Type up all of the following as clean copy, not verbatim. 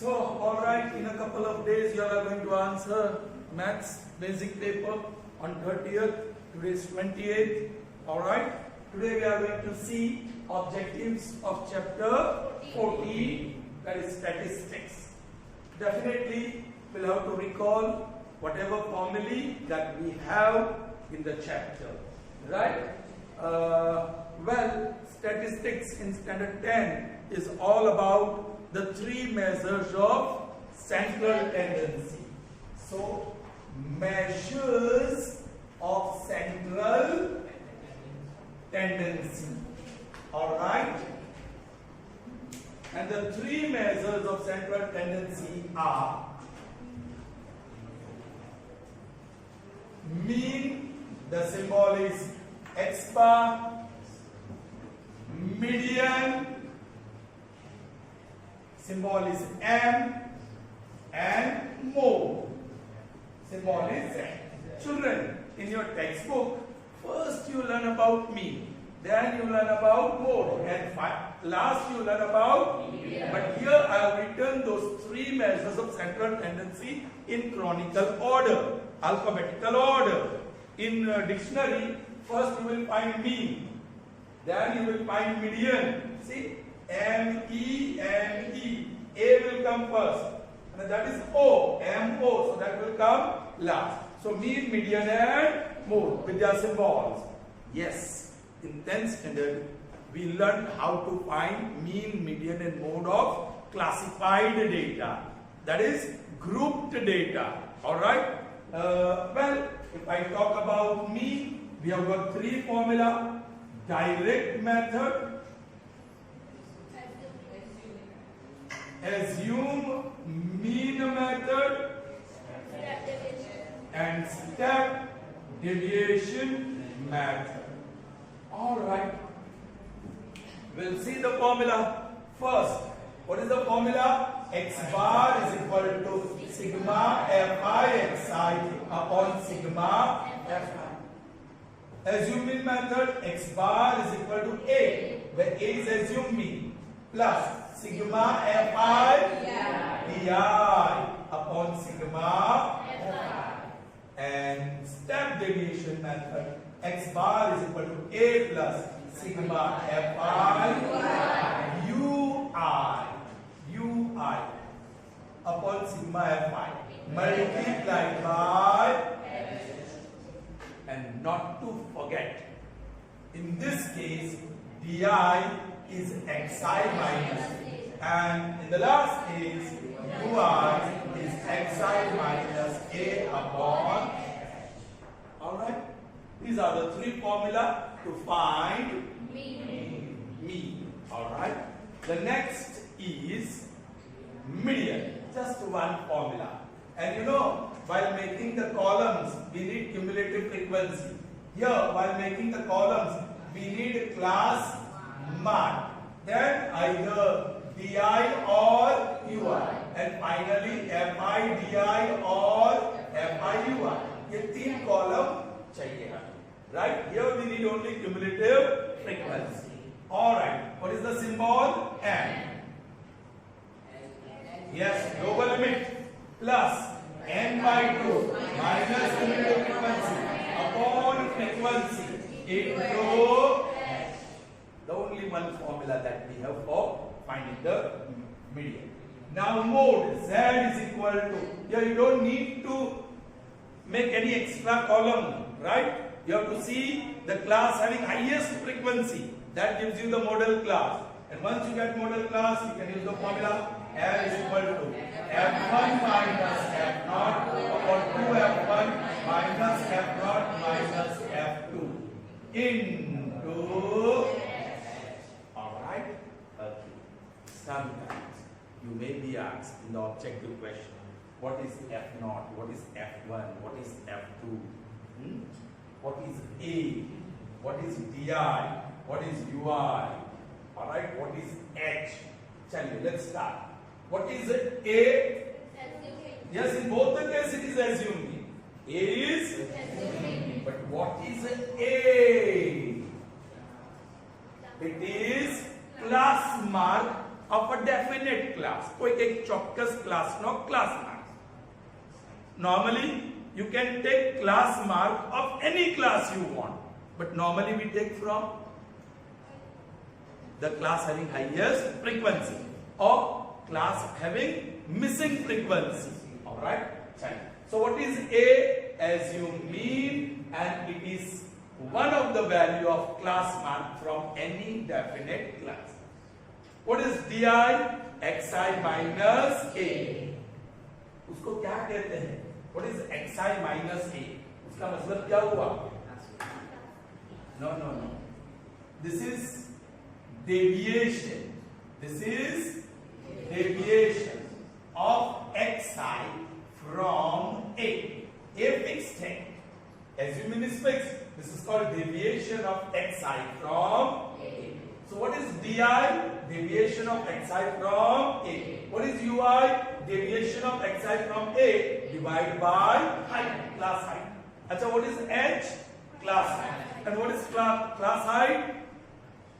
So, alright, in a couple of days you are going to answer maths basic paper on 30th. Today is 28th. Alright, today we are going to see objectives of chapter 14, that is statistics. Definitely we'll have to recall whatever formulae that we have in the chapter. Right? Well, statistics in standard 10 is all about the three measures of central tendency. So, measures of central tendency. Alright? And the three measures of central tendency are mean, the symbol is X bar, median, symbol is M, and mode, symbol is Z. Children, in your textbook, first you learn about mean, then you learn about mode, and last you learn about median. But here I have written those three measures of central tendency in chronicle order, alphabetical order. In dictionary, first you will find mean, then you will find median. See, M-E-N-E. A will come first, and that is O, M-O, so that will come last. So mean, median, and mode with their symbols. Yes, in 10th standard, we learned how to find mean, median, and mode of classified data. That is grouped data. Alright? Well, if I talk about mean, we have got three formula. Direct method, assume mean method, and step deviation method. Alright. We'll see the formula. First, what is the formula? X bar is equal to sigma fi xi upon sigma fi. Assume mean method, X bar is equal to A, where A is assume mean, plus sigma fi di upon sigma fi. And step deviation method, X bar is equal to A plus sigma fi ui upon sigma fi multiplied by, and not to forget, in this case di is xi minus, and in the last case ui is xi minus a upon. Alright, these are the three formula to find mean. Alright, the next is median, just one formula. And you know, while making the columns, we need cumulative frequency. Here, while making the columns, we need class mark. Then either di or ui. And finally, fi di or fi ui. ये तीन column चाहिए हमें. Right? Here we need only cumulative frequency. Alright. What is the symbol? M. Yes, global limit plus n by 2 minus cumulative frequency upon frequency into the only one formula that we have for finding the median. Now mode, Z is equal to, here you don't need to make any extra column, right? You have to see the class having highest frequency. That gives you the model class. And once you get model class, you can use the formula L is equal to F1 minus F0 upon 2F1 minus F0 minus F2 into. Alright? Okay. Sometimes you may be asked in the objective question, what is F0? What is F1? What is F2? What is A? What is DI? What is UI? Alright? What is H? Tell you, let's start. What is A? Yes, in both the cases it is assuming. A is assuming. But what is A? It is class mark of a definite class. कोई एक ચોક્કસ class no class mark. Normally you can take class mark of any class you want, but normally we take from the class having highest frequency or class having missing frequency. All right. So what is A? Assume mean, and it is one of the value of class mark from any definite class. What is di? Xi minus a. उसको क्या कहते हैं? What is xi minus a? उसका मतलब क्या हुआ? No. This is deviation. This is deviation of xi from a. A fixed है. Assuming is fixed. This is called deviation of xi from a. So what is di? Deviation of xi from a. What is ui? Deviation of xi from a divided by height, class height. अच्छा, what is h? Class height. And what is class height?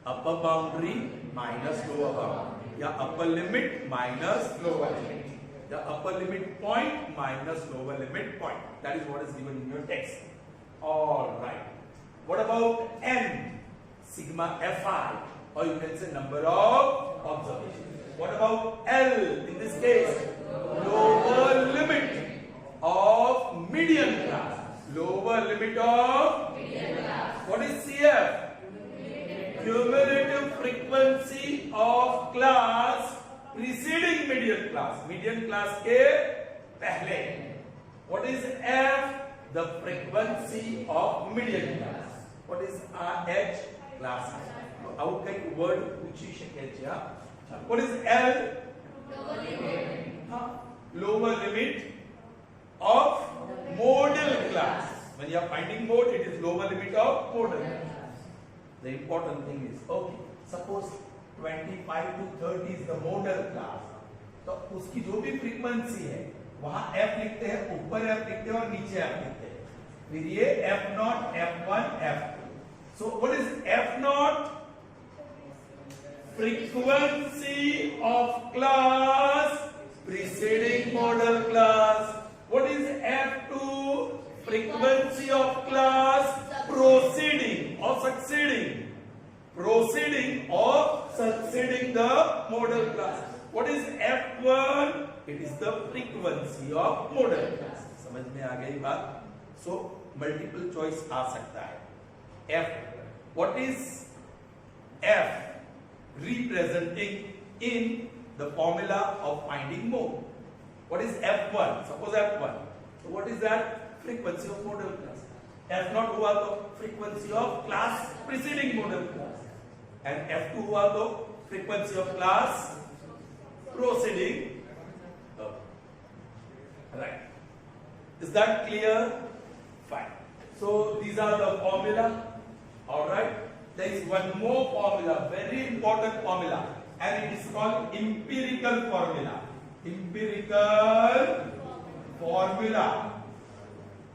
Upper boundary minus lower boundary. या upper limit minus lower limit. The upper limit point minus lower limit point. That is what is given in your text. All right. What about n? Sigma fi, or you can say number of observations. What about L? In this case, lower limit of median class. Lower limit of median class. What is CF? Cumulative frequency of class preceding median class. Median class के पहले. What is F? The frequency of median class. What is H? Class. આવું કઈ word પૂછી શકે છે આ. What is L? Lower limit. Lower limit of modal class. When you are finding mode, it is lower limit of modal class. The important thing is, okay, suppose 25 to 30 is the modal class. तो उसकी जो भी frequency है, वहाँ F लिखते हैं, ऊपर F लिखते हैं और नीचे F लिखते हैं. फिर ये F0, F1, F2. So what is F0? Frequency of class preceding modal class. What is F2? Frequency of class proceeding or succeeding. Proceeding or succeeding the modal class. What is F1? It is the frequency of modal class. समझ में आ गई बात? So multiple choice आ सकता है. F. What is F? Representing in the formula of finding mode. What is F1? Suppose F1. So what is that? Frequency of modal class. F0 हुआ तो frequency of class preceding modal class. And F2 हुआ तो frequency of class proceeding. Right. Is that clear? Fine. So these are the formula. All right. There is one more formula, very important formula, and it is called empirical formula. Empirical formula.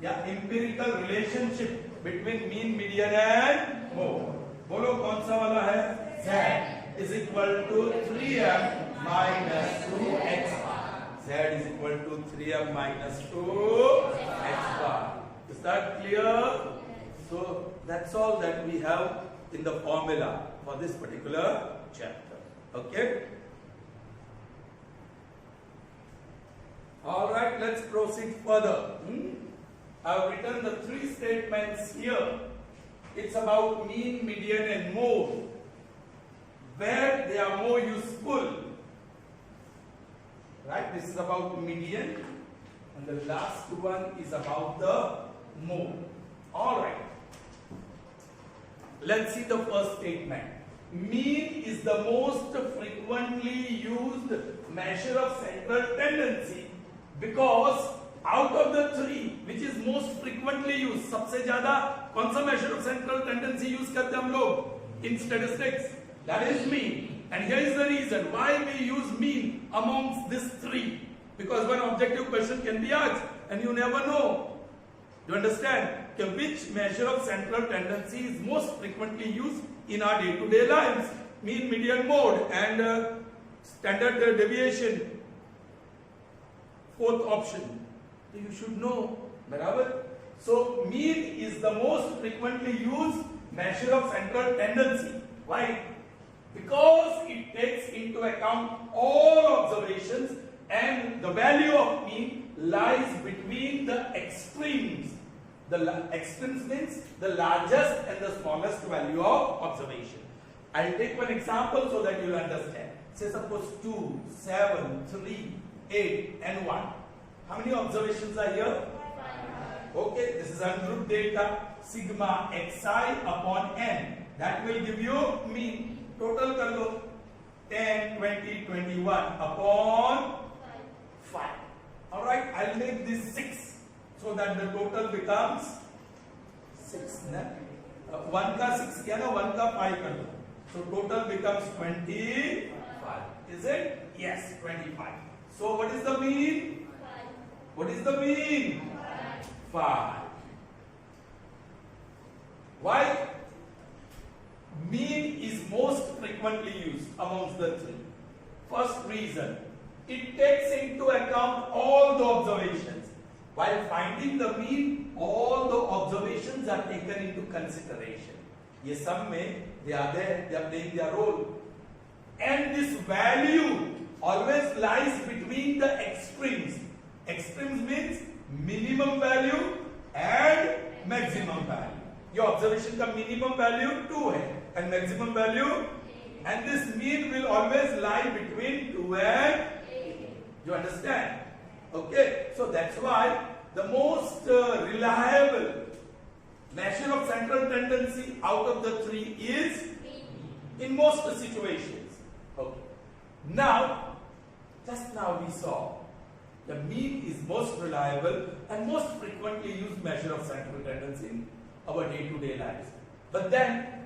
Yeah, empirical relationship between mean, median and mode. बोलो कौन सा वाला है? Z is equal to 3m minus 2x bar. Z is equal to 3m minus 2x bar. Is that clear? So that's all that we have in the formula for this particular chapter. Okay? All right, let's proceed further. I have written the three statements here. It's about mean, median and mode, where they are more useful. Right? This is about median, and the last one is about the mode. All right. Let's see the first statement. Mean is the most frequently used measure of central tendency because out of the three, which is most frequently used, सबसे ज़्यादा कौन सा measure of central tendency use करते हम लोग in statistics? That is mean. And here is the reason why we use mean amongst these three. Because one objective question can be asked, and you never know. You understand? Which measure of central tendency is most frequently used in our day-to-day lives? Mean, median, mode. And Standard deviation, fourth option. You should know, barabar. So mean is the most frequently used measure of central tendency. Why? Because it takes into account all observations and the value of mean lies between the extremes. The extremes means the largest and the smallest value of observation. I'll take one example so that you'll understand. Say suppose 2, 7, 3, 8 and 1. How many observations are here? Okay, this is ungrouped data. Sigma xi upon n. That will give you mean. Total kar do. 10, 20, 21 upon 5. Alright, I'll make this 6 so that the total becomes 6. 1 ka 6 kiya na, 1 ka 5 kar do. So total becomes 25. Is it? Yes, 25. So what is the mean? 5. What is the mean? 5. Why? Mean is most frequently used amongst the three. First reason, it takes into account all the observations. While finding the mean, all the observations are taken into consideration. Ye sum mein, they are there, they are playing their role. And this value always lies between the extremes. Extremes means minimum value and maximum value. Your observation ka minimum value 2 hai and maximum value, and this mean will always lie between 2 and 8. You understand? Okay, so that's why the most reliable measure of central tendency out of the three is in most situations. Okay. Now, just now we saw the mean is most reliable and most frequently used measure of central tendency in our day-to-day lives. But then,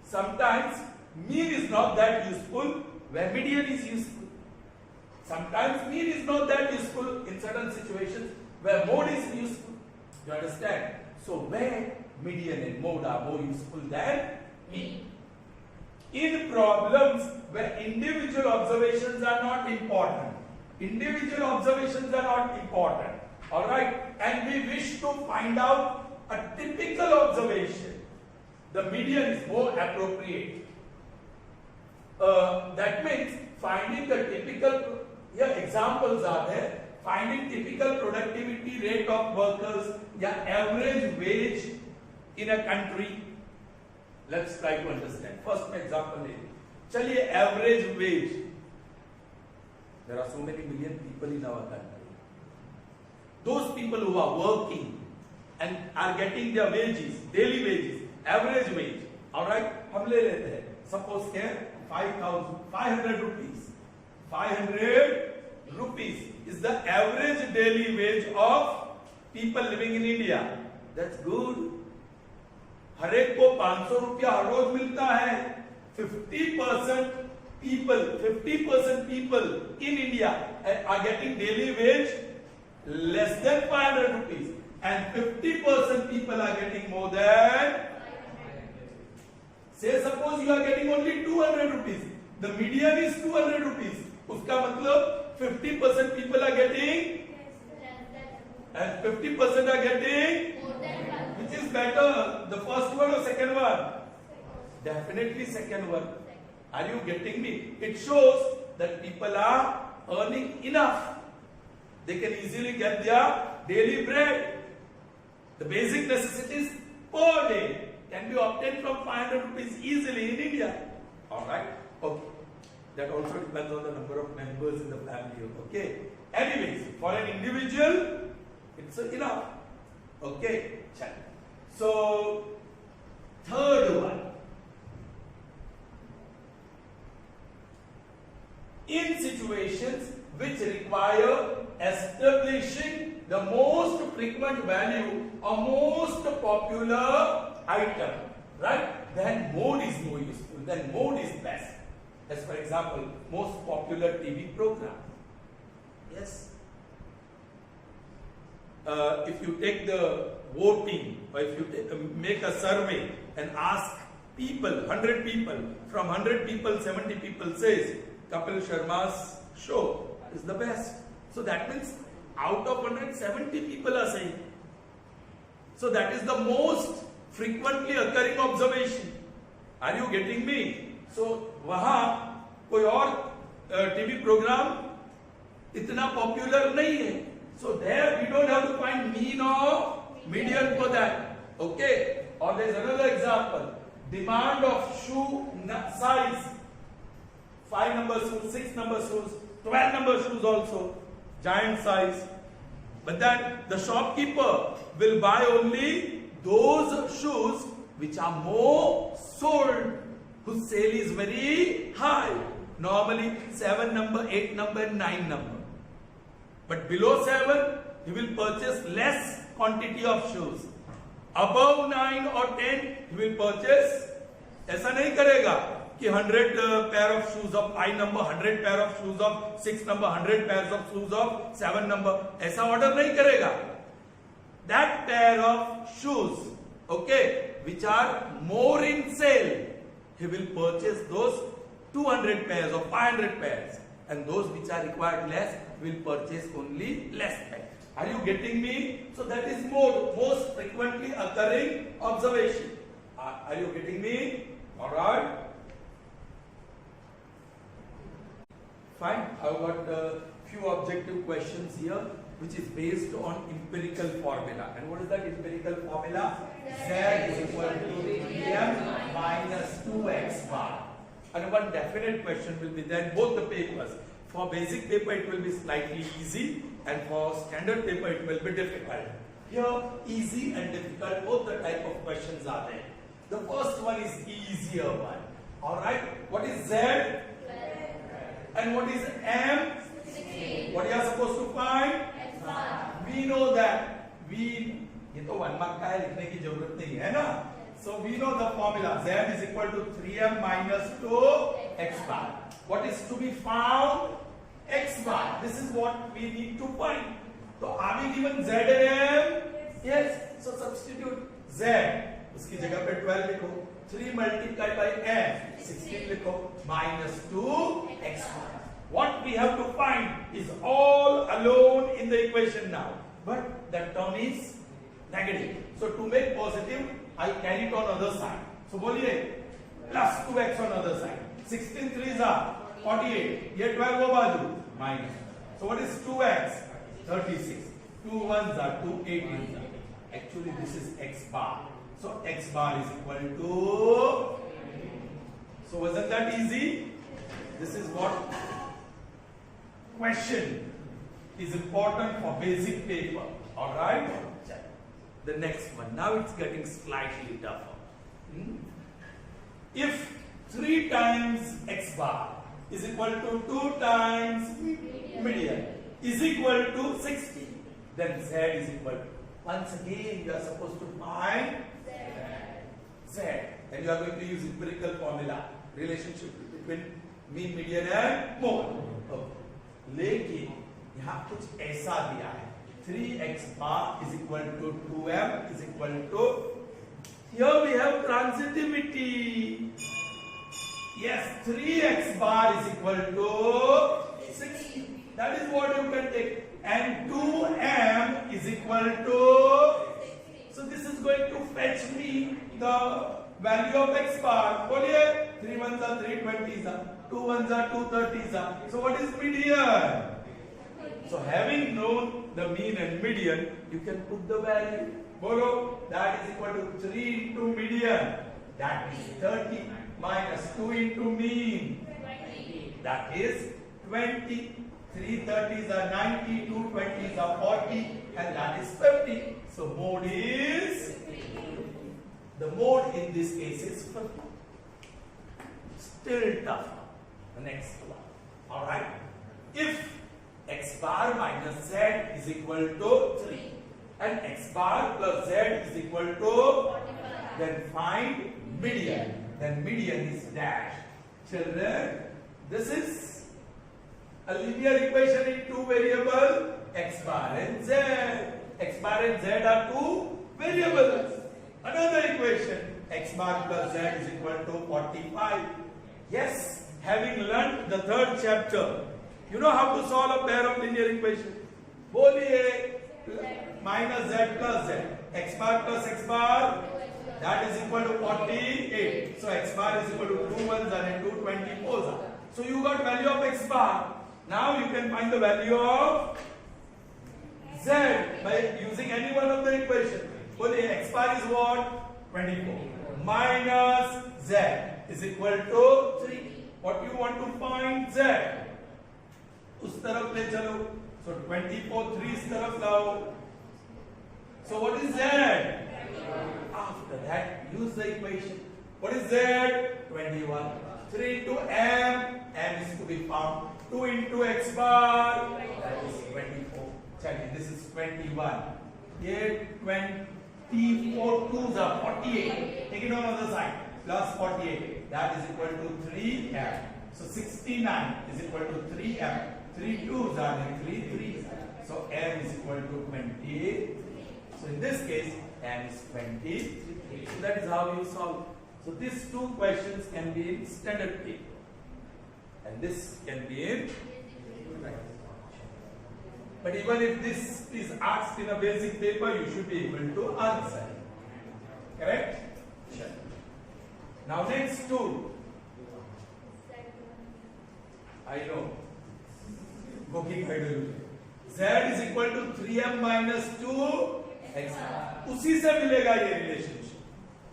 sometimes mean is not that useful where median is useful. Sometimes mean is not that useful in certain situations where mode is useful. You understand? So where median and mode are more useful than mean. In problems where individual observations are not important. Individual observations are not important. Alright? And we wish to find out a typical observation. The median is more appropriate. That means finding the typical, examples are there. Finding typical productivity rate of workers, average wage in a country. Let's try to understand. First example is, chaliye average wage. There are so many million people in our country. Those people who are working and are getting their wages, daily wages, average wage. Alright, hum le lete hain. Suppose here 500 rupees. 500 rupees is the average daily wage of people living in India. That's good. हर एक को 500 रुपया हर रोज मिलता है. 50% people in India are getting daily wage less than 500 rupees, and 50% people are getting more than. Say suppose you are getting only 200 rupees. The median is 200 rupees. उसका मतलब 50% people are getting and 50% are getting. Which is better, the first one or second one? Definitely second one. Are you getting me? It shows that people are earning enough. They can easily get their daily bread. The basic necessities per day can be obtained from 500 rupees easily in India. Alright? Okay. That also depends on the number of members in the family. Okay? Anyways, for an individual, it's enough. Okay? So, third one. In situations which require establishing the most frequent value or most popular item, right? Then mode is more useful, then mode is best. As for example, most popular TV program. Yes. If you take the voting, or if you make a survey and ask people, 100 people, from 100 people, 70 people says, Kapil Sharma's show is the best. So that means out of 170 people are saying. So that is the most frequently occurring observation. Are you getting me? So वहाँ कोई और TV program इतना popular नहीं है. So there we don't have to find mean or median for that. Okay. Or there is another example. Demand of shoe size. 5 number shoes, 6 number shoes, 12 number shoes also. Giant size. But then the shopkeeper will buy only those shoes which are more sold, whose sale is very high. Normally 7 number, 8 number and 9 number. But below 7, he will purchase less quantity of shoes. Above 9 or 10, he will purchase. ऐसा नहीं करेगा कि 100 pair of shoes of 5 number, 100 pair of shoes of 6 number, 100 pairs of shoes of 7 number. ऐसा order नहीं करेगा. That pair of shoes, okay, which are more in sale, he will purchase those 200 pairs or 500 pairs, and those which are required less will purchase only less pairs. Are you getting me? So that is most frequently occurring observation. Are you getting me? All right. Fine. I've got a few objective questions here, which is based on empirical formula. And what is that empirical formula? Z is equal to 3m minus 2x bar. And one definite question will be there in both the papers. For basic paper it will be slightly easy, and for standard paper it will be difficult. Here easy and difficult, both the type of questions are there. The first one is easier one. Alright, what is Z? And what is M? 16. What you are supposed to find? We know that. ये तो 1 mark का है, लिखने की जरूरत नहीं है ना. So we know the formula. Z is equal to 3m minus 2x bar. What is to be found? X bar. This is what we need to find. So are we given Z and M? Yes. So substitute Z. उसकी जगह पे 12 लिखो. 3 multiplied by M. 16 लिखो. Minus 2x bar. What we have to find is all alone in the equation now. But that term is negative. So to make positive, I carry it on other side. So बोलिए plus 2x on other side. 16 3s are 48. ये 12 वो बाजू minus. So what is 2x? 36. 2 1s are 2 18s are. Actually this is x bar. So x bar is equal to. So wasn't that easy? This is what question is important for basic paper. All right. The next one. Now it's getting slightly tougher. If 3 times x bar is equal to 2 times median is equal to 60, then z is equal to. Once again, you are supposed to find z. And you are going to use empirical formula. Relationship between mean, median and mode. Okay. लेकिन यहाँ कुछ ऐसा दिया है. 3x bar is equal to 2m is equal to. Here we have transitivity. Yes, 3x bar is equal to 60. That is what you can take. And 2m is equal to. So this is going to fetch me the value of x bar. बोलिए 3 1s are 3 20s are. 2 1s are 2 30s are. So what is median? So having known the mean and median, you can put the value. Bolo, that is equal to 3 into median. That is 30 minus 2 into mean. 20. That is 20. 3 30s are 90, 2 20s are 40, and that is 50. So mode is. The mode in this case is 50. Still tougher. The next one. Alright. If x bar minus z is equal to 3 and x bar plus z is equal to 45, then find median. Then median is dash. Children, this is a linear equation in 2 variables, x bar and z. X bar and z are 2 variables. Another equation, x bar plus z is equal to 45. Yes, having learnt the third chapter, you know how to solve a pair of linear equations. बोलिए minus z plus z, x bar plus x bar, that is equal to 48. So x bar is equal to 2 ones and 2 24s. So you got value of x bar. Now you can find the value of z by using any one of the equations. बोलिए x bar is what? 24 minus z is equal to 3. What you want to find z? उस तरफ ले चलो. So 24 3 इस तरफ लाओ. So what is z? After that, use the equation. What is z? 21. 3 into m is to be found. 2 into x bar, that is 24. Check this is 21. Here 24 2s are 48. Take it on the other side. Plus 48. That is equal to 3m. So 69 is equal to 3m. 3 2s are 3 3s. So m is equal to 20. So in this case, m is 20. So that is how you solve. So these two questions can be in standard paper. And this can be in. But even if this is asked in a basic paper, you should be able to answer. Correct? Sure. Now next two. I know. Cooking hydrogen. Z is equal to 3m minus 2 x. उसी से मिलेगा ये relationship.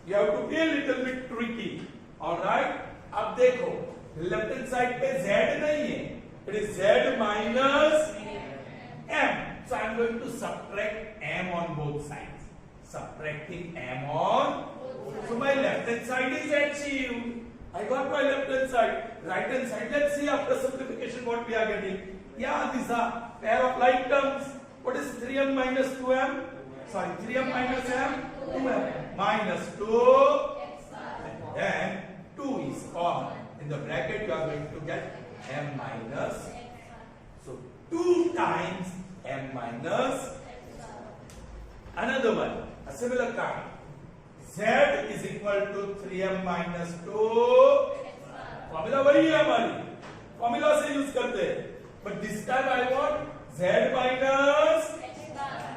You have to be a little bit tricky. Alright? अब देखो, left hand side पे z नहीं है. It is z minus m. So I am going to subtract m on both sides. Subtracting m on. So my left hand side is achieved. I got my left hand side. Right hand side. Let's see after simplification what we are getting. Yeah, these are pair of like terms. What is 3m minus 2m? Sorry, 3m minus m, 2m minus 2. And then 2 is common. In the bracket you are going to get m minus. So 2 times m minus. Another one, a similar kind. Z is equal to 3m minus 2. Formula वही है हमारी. Formula से use करते हैं. But this time I want z minus.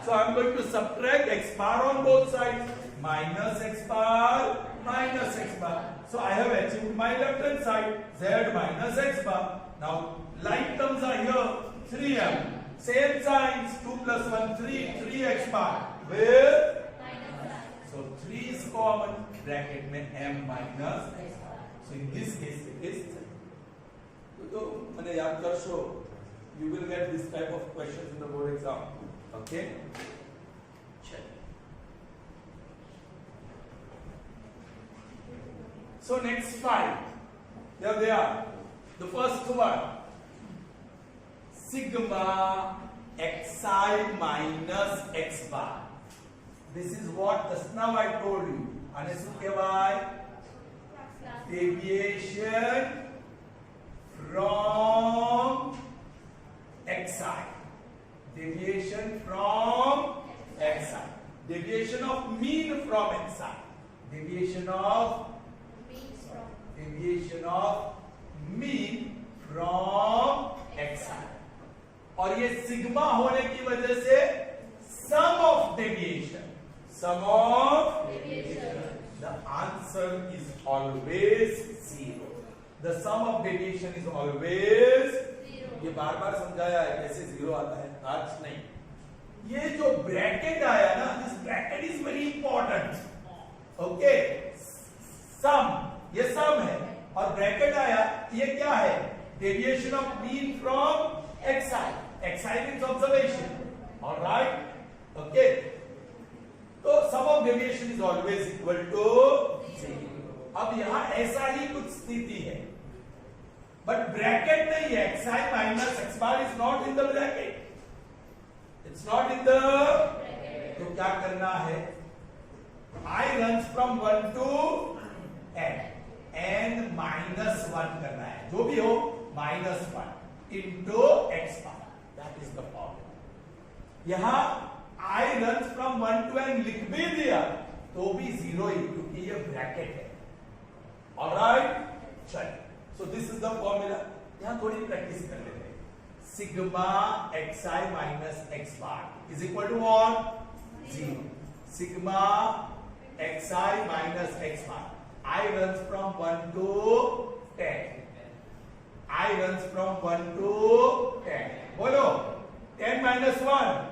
So I am going to subtract x bar on both sides. Minus x bar, minus x bar. So I have achieved my left hand side. Z minus x bar. Now like terms are here. 3m. Same signs. 2 plus 1, 3. 3x bar. With. So 3 is common. Bracket में m minus. So in this case it is 3. तो मैंने याद कर show. You will get this type of questions in the board exam. Okay? Check. So next 5. Here they are. The first one. Sigma xi minus x bar. This is what just now I told you. Deviation from xi. Deviation from xi. Deviation of mean from xi. Deviation of mean from xi. और ये sigma होने की वजह से sum of deviation. Sum of deviation. The answer is always 0. The sum of deviation is always 0. ये बार बार समझाया है कैसे 0 आता है. आज नहीं. ये जो ब्रैकेट आया ना, this bracket is very important. Okay? Sum. ये sum है. और ब्रैकेट आया, ये क्या है? Deviation of mean from xi. Xi means observation. Alright? Okay? तो sum of deviation is always equal to 0. अब यहां ऐसा ही कुछ स्थिति है. But bracket नहीं है. Xi minus x bar is not in the bracket. It's not in the bracket. तो क्या करना है? I runs from 1 to n. n minus 1 करना है. जो भी हो, minus 1 into x bar. That is the formula. यहां I runs from 1 to n लिख भी दिया तो भी 0 ही, क्योंकि ये ब्रैकेट है. Alright? चलिए. So this is the formula. यहाँ थोड़ी प्रैक्टिस कर लेते हैं. Sigma xi minus x bar is equal to what? 0. Sigma xi minus x bar. I runs from 1 to 10. I runs from 1 to 10. Bolo. 10 minus 1.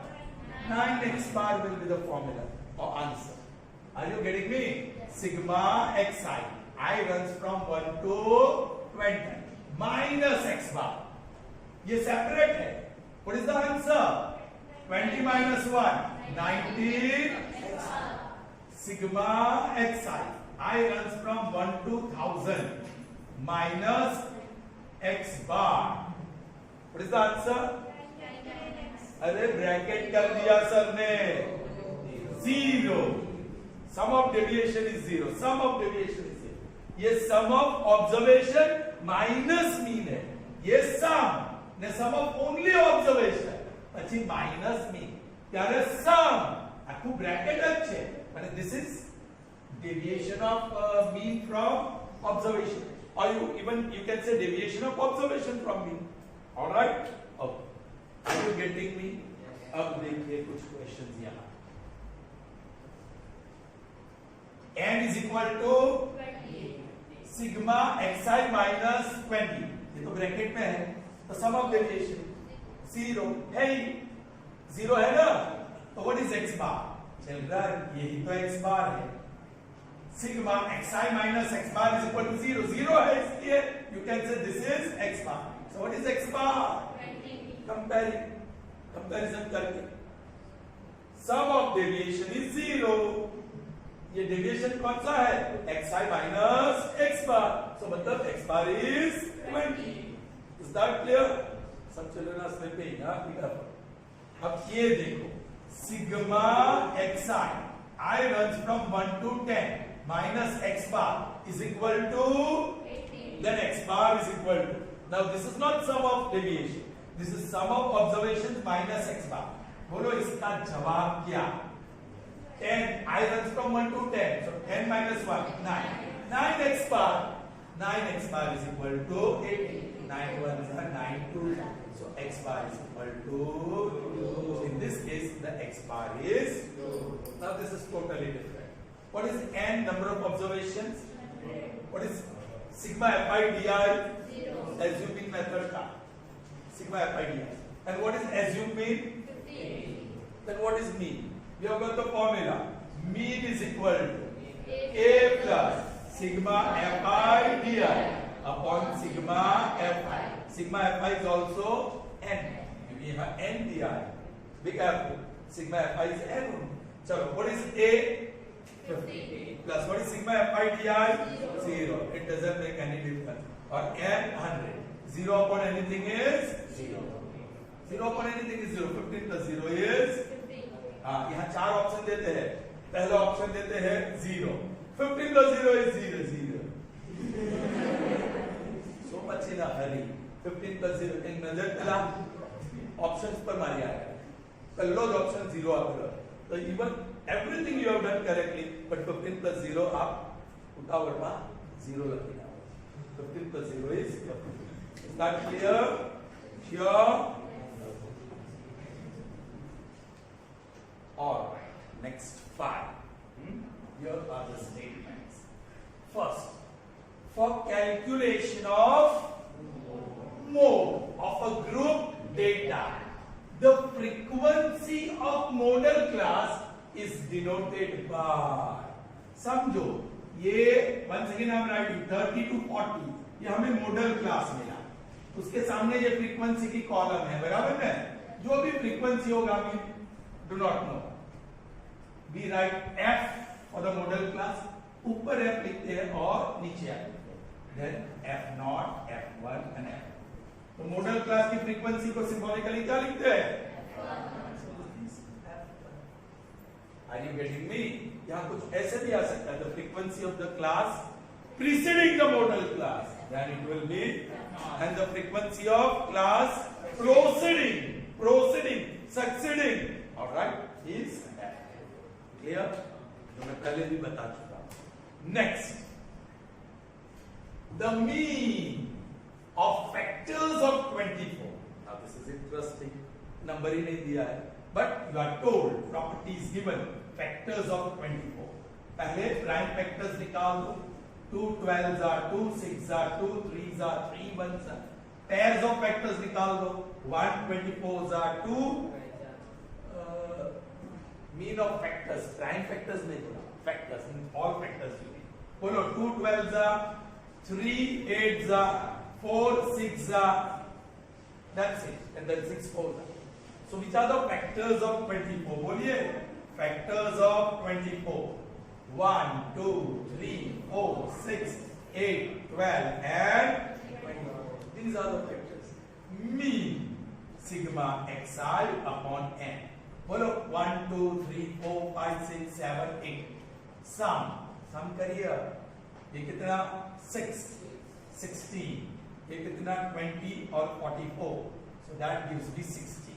9x bar will be the formula or answer. Are you getting me? Sigma xi. I runs from 1 to 20 minus x bar. ये separate है. What is the answer? 20 minus 1. 19 x bar. Sigma xi. I runs from 1 to 1000 minus x bar. What is the answer? अरे bracket कर दिया sir ने. 0. Sum of deviation is 0. Sum of deviation is 0. ये sum of observation minus mean है. ये sum ने sum of only observation. अच्छी minus mean. ત્યારે sum આખું bracket જ છે. અને this is deviation of mean from observation. Or you can say deviation of observation from mean. All right? Okay. Are you getting me? अब देखिए कुछ questions यहाँ. n is equal to 20. Sigma xi minus 20. ये तो bracket में है. तो sum of deviation 0 है ही. 0 है ना? तो what is x bar? चल रहा है. यही तो x bar है. Sigma xi minus x bar is equal to 0. 0 है इसलिए you can say this is x bar. So what is x bar? Comparison करके. Sum of deviation is 0. ये deviation कौन सा है? xi minus x bar. So मतलब x bar is 20. Is that clear? सब चलो ना स्लिपिंग ना ठीक है. अब ये देखो. Sigma xi. I runs from 1 to 10 minus x bar is equal to 18. Then x bar is equal to. Now this is not sum of deviation. This is sum of observations minus x bar. बोलो इसका जवाब क्या? 10. I runs from 1 to 10. So 10 minus 1 9. 9x bar. 9x bar is equal to 18. 9 ones are 9 2. So x bar is equal to. In this case, the x bar is 2. Now this is totally different. What is n number of observations? What is sigma fi di? 0. Assuming method का. Sigma fi di. And what is assume mean? 15. Then what is mean? We have got the formula. Mean is equal to a plus sigma fi di upon sigma fi. Sigma fi is also n. We have n di. Big apple. Sigma fi is n. So what is a? 50 plus what is sigma fi di? 0. It doesn't make any difference. Or n 100. 0 upon anything is 0. 0 upon anything is 0. 15 plus 0 is 15. यहाँ चार option देते हैं. पहला option देते हैं 0. 15 plus 0 is 0 0. So much in a hurry. 15 plus 0 एक नजर चला ऑप्शंस पर मारिया है. पहला ऑप्शन 0 आता है. So even everything you have done correctly, but 15 plus 0 आप उठावर पा 0 लगेगा. 15 plus 0 is 15. Is that clear? Sure. All right. Next 5. Here are the statements. First, for calculation of mode of a group data, the frequency of modal class is denoted by. समझो ये once again I'm writing 30 to 40. ये हमें modal class मिला. उसके सामने ये frequency की column है. बराबर है? जो भी frequency होगा we do not know. We write f for the modal class. ऊपर f लिखते हैं और नीचे f लिखते हैं. Then f0, f1 and f. तो modal class की frequency को symbolically क्या लिखते हैं? Are you getting me? यहाँ कुछ ऐसे भी आ सकता है. The frequency of the class preceding the modal class, then it will be, and the frequency of class succeeding, all right, is f. Clear? जो मैं पहले भी बता चुका हूँ. Next, the mean of factors of 24. Now this is interesting. Number ही नहीं दिया है, but you are told property is given factors of 24. पहले prime factors निकाल दो. 2 12s are 2, 6 are 2, 3s are 3, 1s are. Pairs of factors निकाल दो. 1 24s are 2. Mean of factors, prime factors नहीं बोला. Factors, all factors you need. बोलो 2 12s are 3 8s are 4 6 are. That's it. And then 6 4s are. So which are the factors of 24? बोलिए. Factors of 24. 1 2 3 4 6 8 12 and 24. These are the factors. Mean sigma xi upon n. बोलो 1 2 3 4 5 6 7 8. Sum करिए. ये कितना 6 16. ये कितना 20 और 44. So that gives me 60.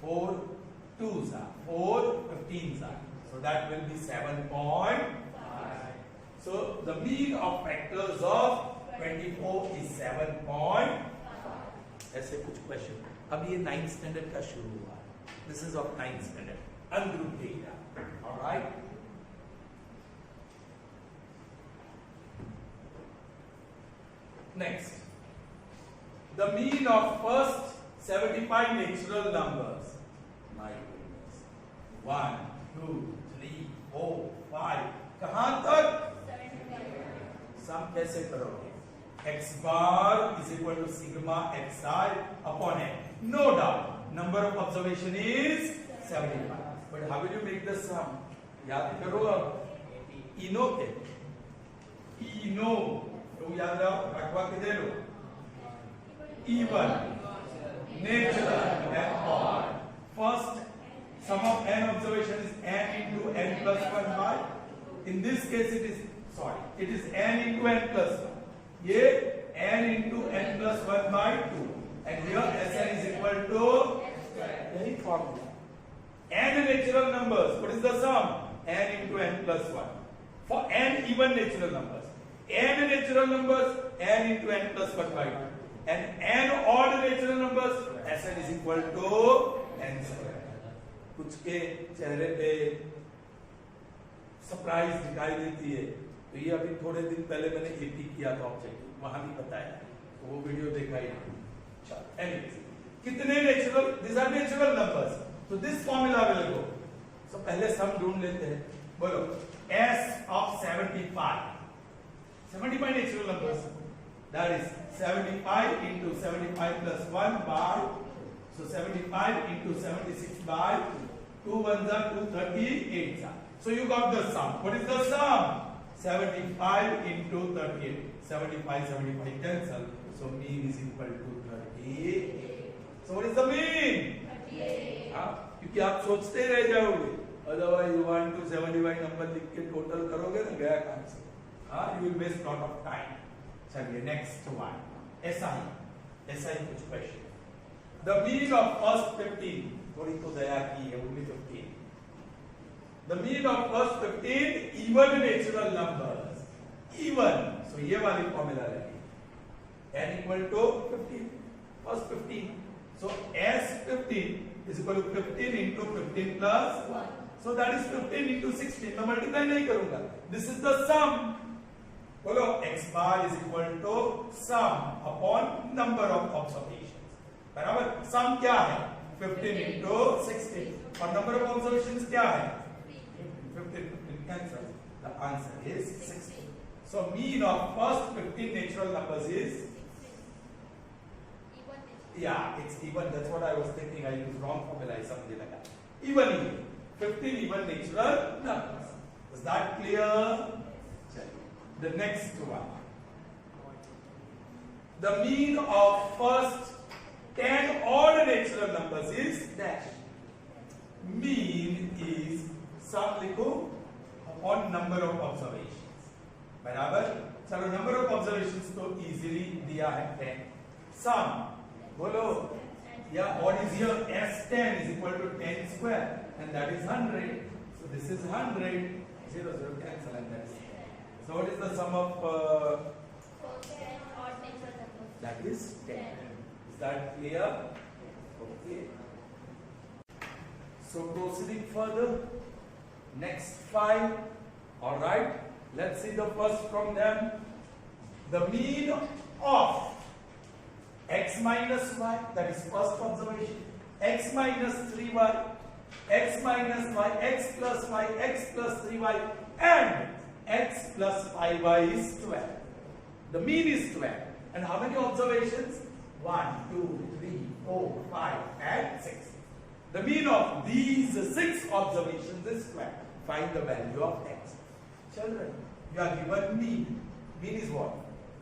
4 2s are 4 15s are. So that will be 7.5. So the mean of factors of 24 is 7.5. ऐसे कुछ question. अब ये 9th स्टैंडर्ड का शुरू हुआ. This is of 9th standard. Ungroup data. All right. Next, the mean of first 75 natural numbers. My goodness. 1 2 3 4 5. कहाँ तक? सम कैसे करोगे? X bar is equal to sigma xi upon n. No doubt. Number of observation is 75. But how will you make the sum? याद करो अब. इनो के. इनो. तो याद रखवा के दे लो. Even, natural and odd. First, sum of n observation is n into n plus 1 by. In this case, it is n into n plus 1. ये n into n plus 1 by 2. And here Sn is equal to यही formula. N natural numbers. What is the sum? N into n plus 1. For n even natural numbers. N natural numbers, n into n plus 1 by 2. And n odd natural numbers, Sn is equal to n square. कुछ के चेहरे पे surprise दिखाई देती है. तो ये अभी थोड़े दिन पहले मैंने एपी किया था ऑब्जेक्टिव, वहां भी बताया. तो वो वीडियो देखा ही. Anyways, कितने natural? These are natural numbers. So this formula will go. So पहले सम ढूंढ लेते हैं. बोलो S of 75. 75 natural numbers. That is 75 into 75 plus 1 by. So 75 into 76 by 2 1s are 2 38s are. So you got the sum. What is the sum? 75 into 38. 75 cancel. So mean is equal to 38. So what is the mean? 38. क्योंकि आप सोचते रह जाओगे. Otherwise 1 to 75 number लिख के total करोगे ना, गया काम से. You will waste lot of time. चलिए next one. ऐसा ही कुछ question. The mean of first 15. थोड़ी तो दया की है, only 15. The mean of first 15 even natural numbers. Even. So ये वाली formula रहेगी. N equal to 15. First 15. So S15 is equal to 15 into 15 plus 1. So that is 15 into 16. मैं multiply नहीं करूँगा. This is the sum. बोलो x bar is equal to sum upon number of observations. बराबर. Sum क्या है? 15 into 16. और number of observations क्या है? 15 cancel. The answer is 16. So mean of first 15 natural numbers is. Yeah, it's even. That's what I was thinking. I used wrong formula. Something like that. Even. 15 even natural numbers. Is that clear? The next one. The mean of first 10 odd natural numbers is dash. Mean is sum लिखो upon number of observations. बराबर. चलो number of observations तो easily दिया है 10. Sum बोलो. Yeah, what is here? S10 is equal to 10 square, and that is 100. So this is 100. 0 0 cancel, and that's. So what is the sum of that is 10. Is that clear? Okay. So proceeding further, next 5. All right. Let's see the first from them. The mean of x minus y, that is first observation, x minus 3y, x minus y, x plus y, x plus 3y, and x plus 5y is 12. The mean is 12. And how many observations? 1, 2, 3, 4, 5, and 6. The mean of these 6 observations is 12. Find the value of x. Children, you are given mean. Mean is what?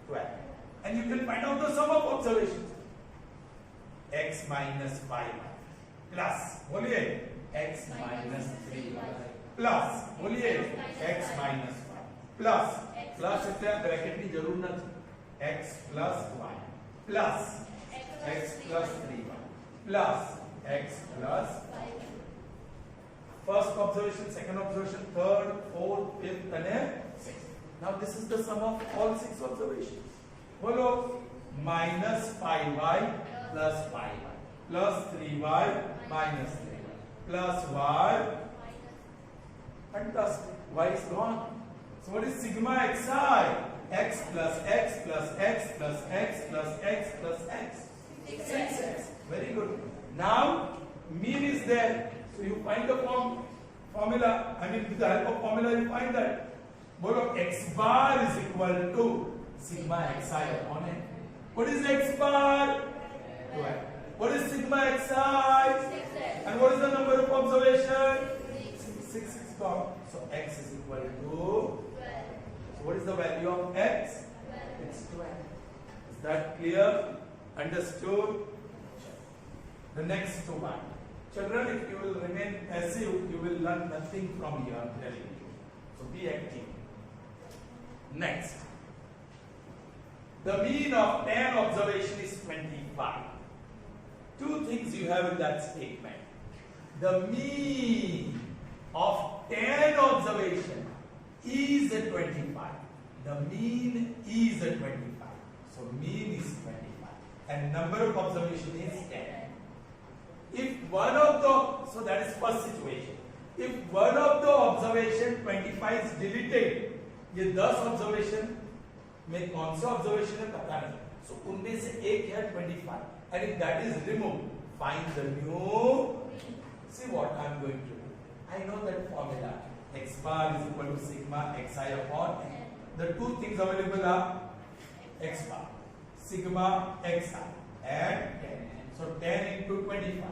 12. And you can find out the sum of observations. X minus 5y plus, बोलिए, x minus 3y plus, बोलिए, x minus 5 plus, plus इतने bracket की जरूर ना थी, x plus y plus x plus 3y plus x plus 5. First observation, second observation, third, fourth, fifth, and sixth. Now this is the sum of all 6 observations. Follow, minus 5y plus 5y plus 3y minus 3y plus y. Fantastic. Y is gone. So what is sigma xi? X plus x plus x plus x plus x plus x. 6x. Very good. Now mean is there. So you find the formula. I mean with the help of formula you find that. Bolo x bar is equal to sigma xi upon n. What is x bar? 12. What is sigma xi? 6x. And what is the number of observation? 6 is gone. So x is equal to 12. So what is the value of x? 12. It's 12. Is that clear? Understood? The next one. Children, if you will remain passive, you will learn nothing from here, I'm telling you. So be active. Next. The mean of 10 observation is 25. 2 things you have in that statement. The mean of 10 observation is a 25. The mean is a 25. So mean is 25. And number of observation is 10. If one of the, so that is first situation. If one of the observation 25 is deleted, ये 10 observation में कौन सा observation है पता नहीं. So उनमें से एक है 25. And if that is removed, find the new. See what I am going to do. I know that formula. X bar is equal to sigma xi upon n. The 2 things available are x bar, sigma xi, and 10. So 10 into 25.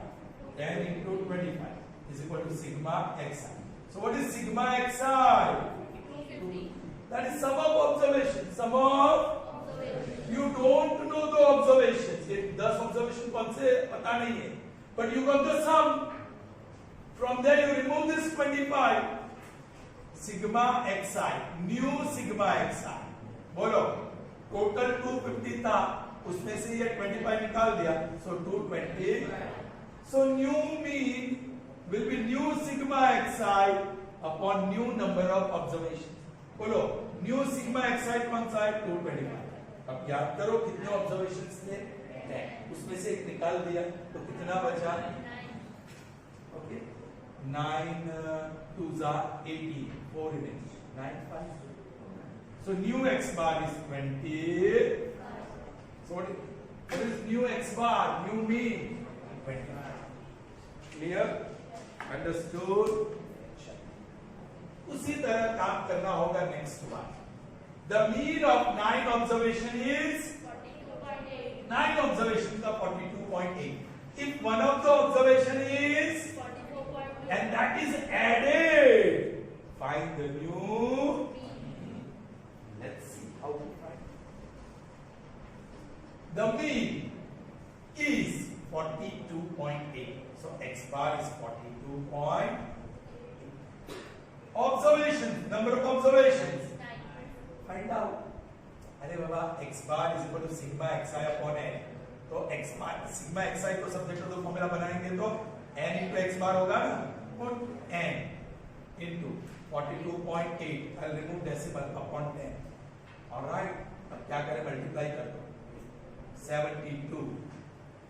10 into 25 is equal to sigma xi. So what is sigma xi? 250. That is sum of observation. Sum of you don't know the observations. If 10 observation कौन से पता नहीं है. But you got the sum. From there you remove this 25. Sigma xi. New sigma xi. बोलो. Total 250 था. उसमें से ये 25 निकाल दिया. So 220. So new mean will be new sigma xi upon new number of observations. बोलो न्यू सिग्मा xi कौन सा है 225. अब याद करो कितने ऑब्जर्वेशंस थे 10. उसमें से एक निकाल दिया तो कितना बचा? Okay 9 2s are 18. 4 remains 9 5. So new x bar is 20. So what is new x bar? New mean 25. Clear? Understood? उसी तरह काम करना होगा next one. The mean of 9 observation is 42.8. 9 observation का 42.8. If one of the observation is 44.2 and that is added, find the new. Let's see how to find. The mean is 42.8. So x bar is 42.8. Observation, number of observations. Find out. अरे बाबा x bar is equal to sigma xi upon n. तो x bar sigma xi को subject तो formula बनाएंगे तो n into x bar होगा ना. Put n into 42.8. I'll remove decimal upon 10. All right. अब क्या करें? मल्टीप्लाई कर दो. 72,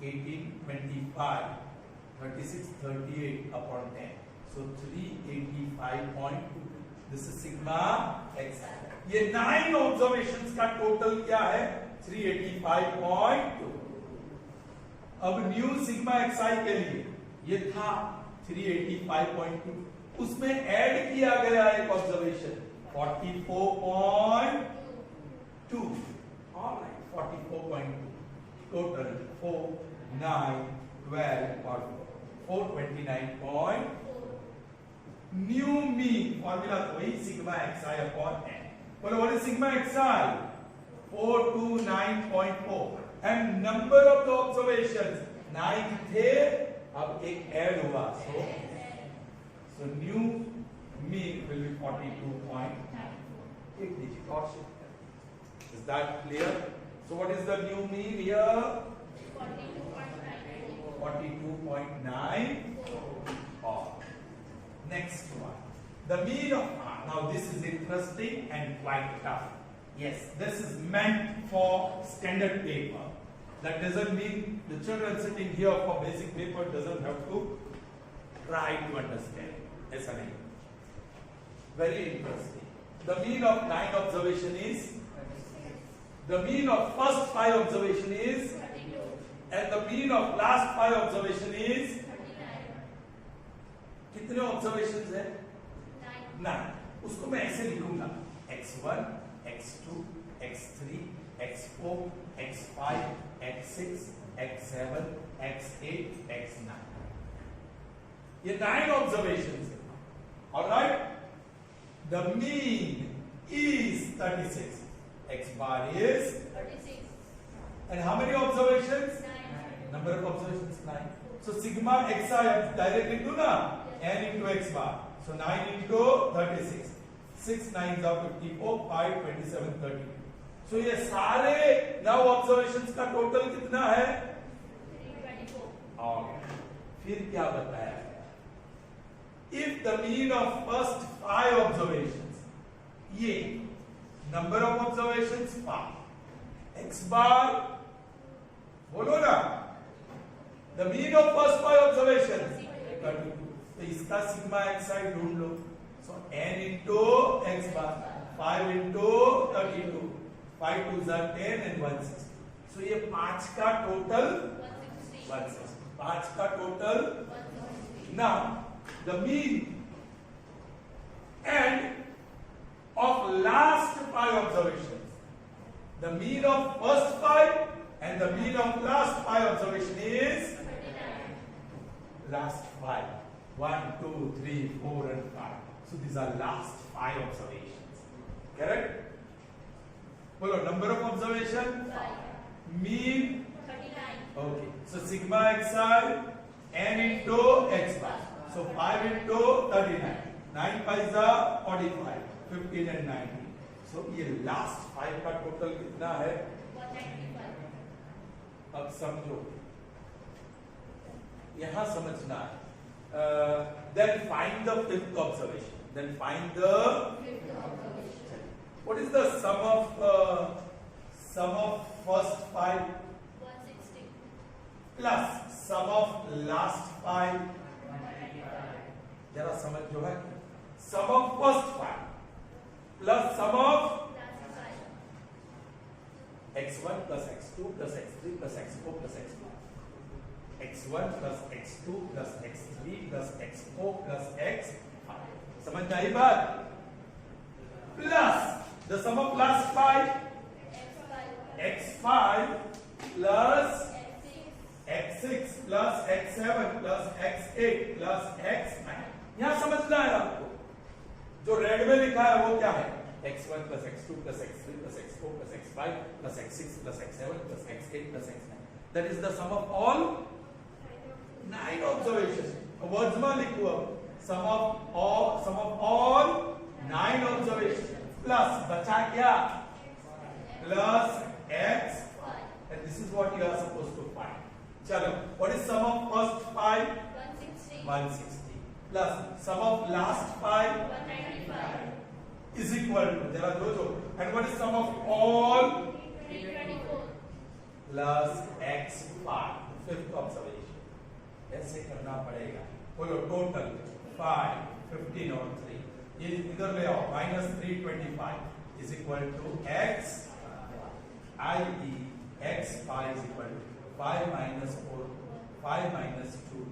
18, 25, 36, 38 upon 10. So 385.2. This is sigma xi. ये 9 ऑब्जर्वेशंस का टोटल क्या है? 385.2. अब न्यू सिग्मा xi के लिए ये था 385.2, उसमें ऐड किया गया एक ऑब्जर्वेशन 44.2. ऑलराइट, 44.2 टोटल 4, 9, 12 और 429. न्यू मीन फॉर्मूला तो वही सिग्मा xi अपॉन n. बोलो what is sigma xi? 429.4. And number of the observations 9 थे, अब एक ऐड हुआ, so new mean will be 42.9. एक digit और shift करें. Is that clear? So what is the new mean here? 42.9. Or next one, the mean of now this is interesting and quite tough. Yes, this is meant for standard paper. That doesn't mean the children sitting here for basic paper doesn't have to try to understand. Yes or no? Very interesting. The mean of 9 observation is, the mean of first 5 observation is, and the mean of last 5 observation is 39. कितने observations है? 9. उसको मैं ऐसे लिखूंगा x1, x2, x3, x4, x5, x6, x7, x8, x9. ये 9 observations है. All right? The mean is 36. X bar is 36. And how many observations? 9. Number of observations 9. So sigma xi directly do na n into x bar. So 9 into 36. 6 9s are 54, 5 27 30. So ये सारे 9 observations का total कितना है? 324. और फिर क्या बताया? If the mean of first 5 observations, ये number of observations 5, x bar, बोलो ना, the mean of first 5 observations 32. तो इसका sigma xi ढूंढ लो. So n into x bar, 5 into 32, 5 2s are 10 and 160. So ये 5 का टोटल 160. 5 का total 160. Now the mean and of last 5 observations, the mean of first 5 and the mean of last 5 observation is 39. Last 5, 1 2 3 4 and 5. So these are last 5 observations. Correct? Well, number of observation 5. Mean 39. Okay. So sigma xi n into x bar. So 5 into 39. 9 5s are 45. 15 and 19. So ये last 5 का total कितना है? 195. अब समझो, यहाँ समझना है. Then find the 5th observation. Then find the 5th observation. What is the sum of first 5? 160. Plus sum of last 5? 195. जरा समझ जो है. Sum of first 5 plus sum of x1 plus x2 plus x3 plus x4 plus x5. x1 plus x2 plus x3 plus x4 plus x5. समझ आई बात? Plus the sum of last 5 x5 plus x6 plus x7 plus x8 plus x9. यहां समझना है आपको. जो red में लिखा है वो क्या है? x1 plus x2 plus x3 plus x4 plus x5 plus x6 plus x7 plus x8 plus x9. That is the sum of all 9 observations. Words में लिखो अब. Sum of all 9 observations plus बचा क्या? Plus x, and this is what you are supposed to find. चलो, what is sum of first 5? 160. Plus sum of last 5? 195. Is equal to, जरा जो, and what is sum of all? 324. plus x pi, fifth observation. ऐसे करना पड़ेगा. बोलो total 5, 15 और 3. ये इधर ले आओ. minus 325 is equal to x, i.e. x pi is equal to 5 minus 4, 5 minus 2,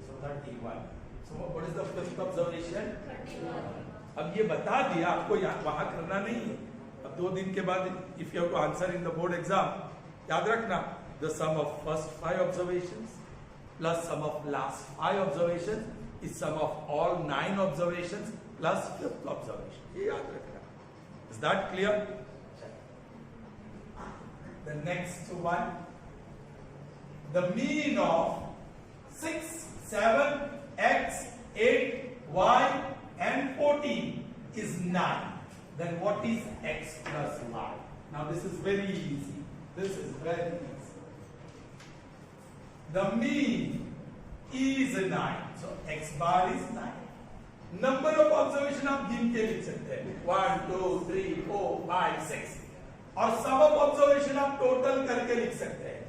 so 31. So what is the fifth observation? 31. अब ये बता दिया आपको, वहां करना नहीं है. अब 2 दिन के बाद if you have to answer in the board exam, याद रखना the sum of first 5 observations plus sum of last 5 observations is sum of all 9 observations plus fifth observation. ये याद रखना. Is that clear? The next one, the mean of 6, 7, x, 8, y and 14 is 9. Then what is x plus y? Now this is very easy. This is very easy. The mean is 9. So x bar is 9. Number of observation आप गिन के लिख सकते हैं. 1, 2, 3, 4, 5, 6. और sum of observation आप total करके लिख सकते हैं.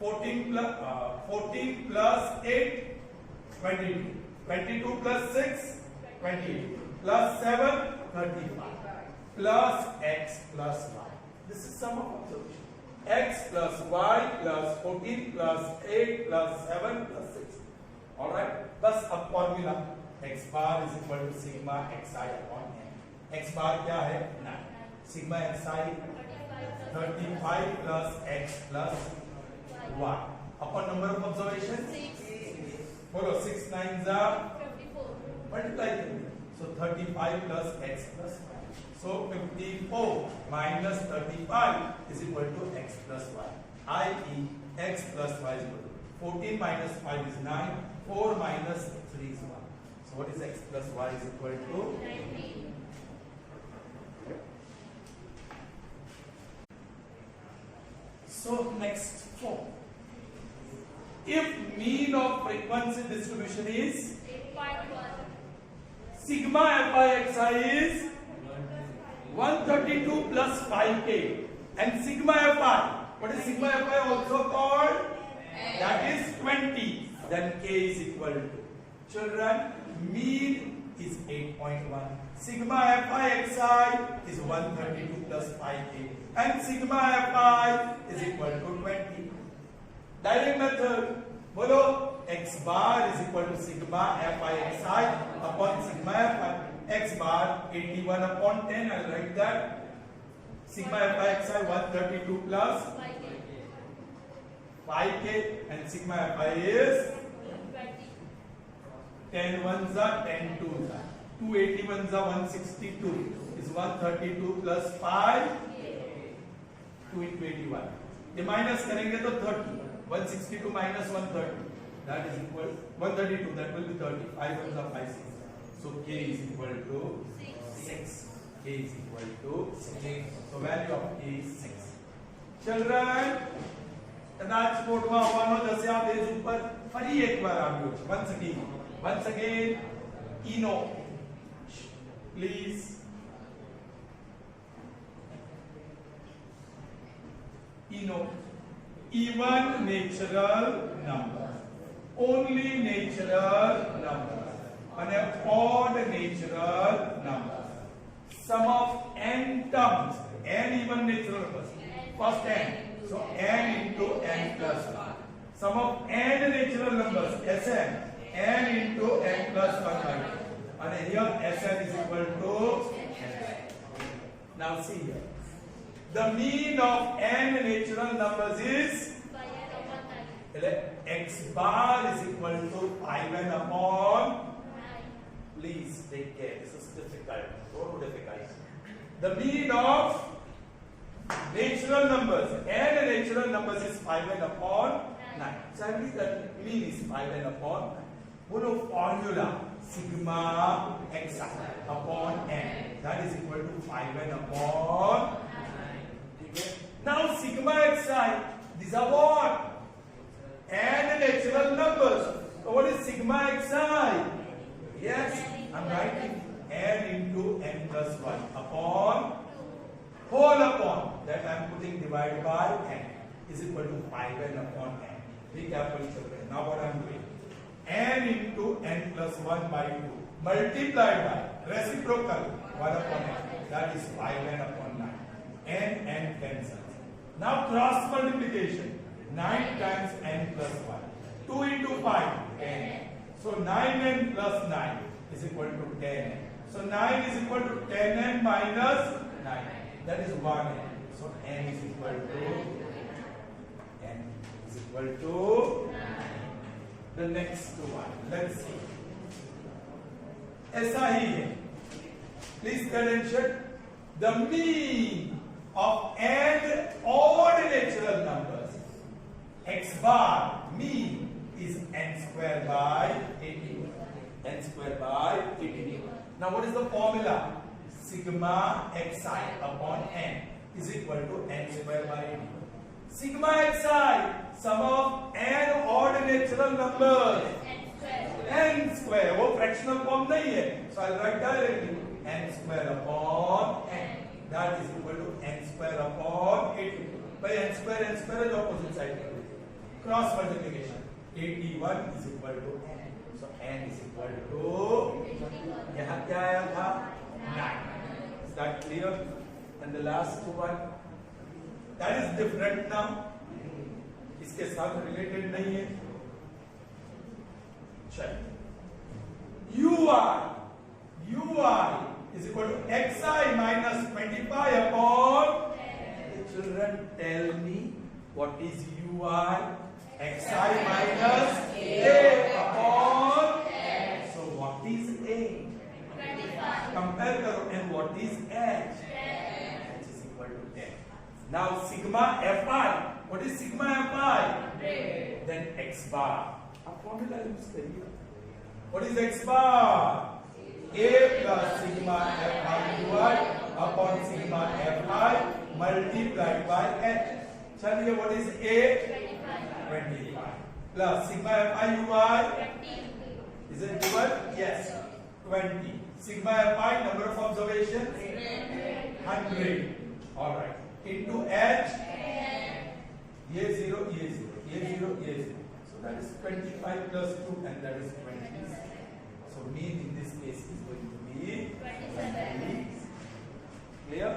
14 plus 8, 22. 22 plus 6, 28. Plus 7, 35. Plus x plus y. This is sum of observation. X plus y plus 14 plus 8 plus 7 plus 6. Alright? बस अब formula x bar is equal to sigma xi upon n. X bar क्या है? 9. Sigma xi 35 plus x plus y upon number of observations 6. बोलो 6 9s are 54. Multiply करिए. So 35 plus x plus y. So 54 minus 35 is equal to x plus y. I.e. x plus y is equal to 14 minus 5 is 9. 4 minus 3 is 1. So what is x plus y is equal to 19. So next 4. If mean of frequency distribution is 8.1, sigma fi xi is 132 plus 5k, and sigma fi, what is sigma fi also called? That is 20. Then k is equal to, children, mean is 8.1. Sigma fi xi is 132 plus 5k, and sigma fi is equal to 20. Direct method, bolo x bar is equal to sigma fi xi upon sigma fi. X bar 81 upon 10. I'll write that. Sigma fi xi 132 plus 5k, and sigma fi is 10 ones are 10 twos are 281s are 162 is 132 plus 5 2 into 81. ये minus करेंगे तो 30. 162 minus 130, that is equal 132. That will be 30. 5 ones are 5 6. So k is equal to 6. K is equal to 6. So value of k is 6. Children, कदाच code में आवવાનો जैसे आप इस ऊपर फरी एक बार आगे once again eno please eno even natural number, only natural number, and odd natural number. Sum of n terms, n even natural numbers. First n, so n into n plus 1. Sum of n natural numbers, Sn, n into n plus 1 by 2. And here Sn is equal to n. Now see here. The mean of n natural numbers is x bar is equal to 5n upon. Please take care. This is difficult. So difficult. The mean of natural numbers, n natural numbers is 5n upon 9. So I believe that mean is 5n upon 9. Put formula sigma xi upon n. That is equal to 5n upon 9. Now sigma xi, these are what? N natural numbers. So what is sigma xi? Yes, I'm writing n into n plus 1 upon whole upon that I'm putting divided by n. is equal to 5n upon n. Be careful, children. Now what I am doing? N into n plus 1 by 2 multiplied by reciprocal 1 upon n. That is 5n upon 9. N cancels. Now cross multiplication. 9 times n plus 1. 2 into 5, 10. So 9n plus 9 is equal to 10n. So 9 is equal to 10n minus 9. That is 1n. So n is equal to the next one. Let's see. ऐसा ही है. Please pay attention. The mean of n odd natural numbers, x bar mean is n square by 18. N square by 18. Now what is the formula? Sigma xi upon n is equal to n square by 18. Sigma xi, sum of n odd natural numbers. N square, वो fractional form नहीं है. So I'll write directly n square upon n. That is equal to n square upon 18. By n square is opposite side. Cross multiplication. 81 is equal to n. So n is equal to, यहाँ क्या आया था? 9. Is that clear? And the last one, that is different now. इसके साथ related नहीं है. Check. ui is equal to xi minus 25 upon. Children, tell me what is ui? Xi minus a upon. So what is a? 25. Compare karo, and what is h? H is equal to 10. Now sigma fi. What is sigma fi? Then x bar. आप formula use करिए. What is x bar? A plus sigma fi ui upon sigma fi multiplied by h. चलिए, what is a? 25 plus sigma fi ui. Is it given? Yes. 20. Sigma fi, number of observations? 100. All right. Into h. ये 0, ये 0, ये 0, ये 0. So that is 25 plus 2, and that is 20. So mean in this case is going to be 20. Clear?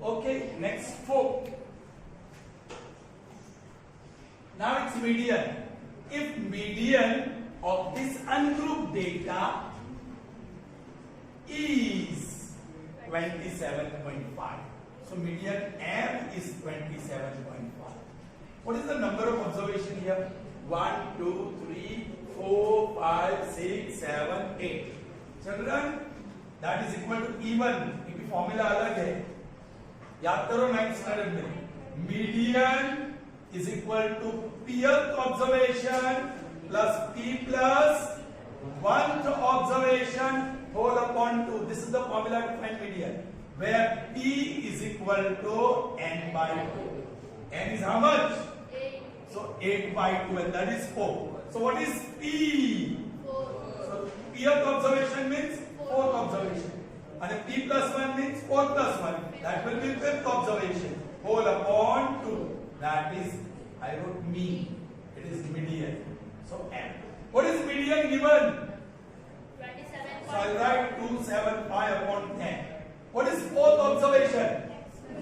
Okay, next 4. Now it's median. If median of this ungrouped data is 27.5. So median M is 27.5. What is the number of observation here? 1, 2, 3, 4, 5, 6, 7, 8. Children, that is equal to even. क्योंकि formula अलग है. याद करो 9th standard में. Median is equal to pth observation plus p plus 1th observation whole upon 2. This is the formula to find median, where p is equal to n by 2. N is how much? 8. So 8 by 2, and that is 4. So what is p? 4. So pth observation means 4th observation. And p plus 1 means 4 plus 1. That will be 5th observation. Whole upon 2. That is, I wrote mean. It is median. So n. What is median given? 27. So I write 275 upon 10. What is 4th observation?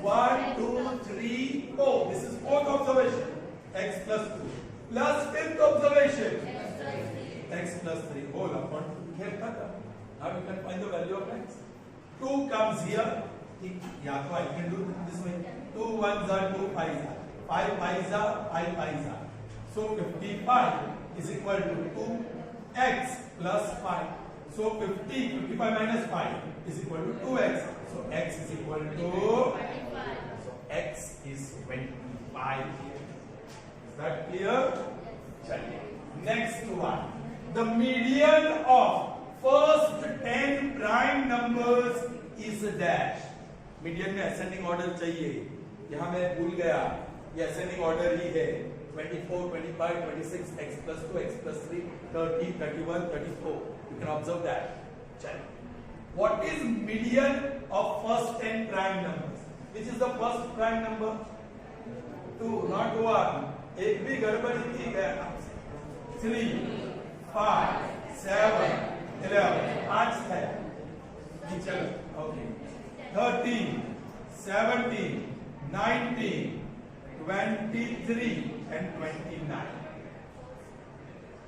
1, 2, 3, 4. This is 4th observation. X plus 2. Plus 5th observation. X plus 3. Whole upon 2. Now you can find the value of x. 2 comes here. Yeah, so I can do this way. 2 1s are 2 5s are. 5 5s are 5 5s are. So 55 is equal to 2x plus 5. So 55 minus 5 is equal to 2x. So x is equal to 25. So x is 25 here. Is that clear? Next one. The median of first 10 prime numbers is dash. Median में ascending order चाहिए. यहाँ मैं भूल गया. ये ascending order ही है. 24, 25, 26, x plus 2, x plus 3, 30, 31, 34. You can observe that. Check. What is median of first 10 prime numbers? Which is the first prime number? 2, not 1. एक भी गड़बड़ी थी क्या? 3, 5, 7, 11. 5 है. चलो, okay. 13, 17, 19, 23 and 29.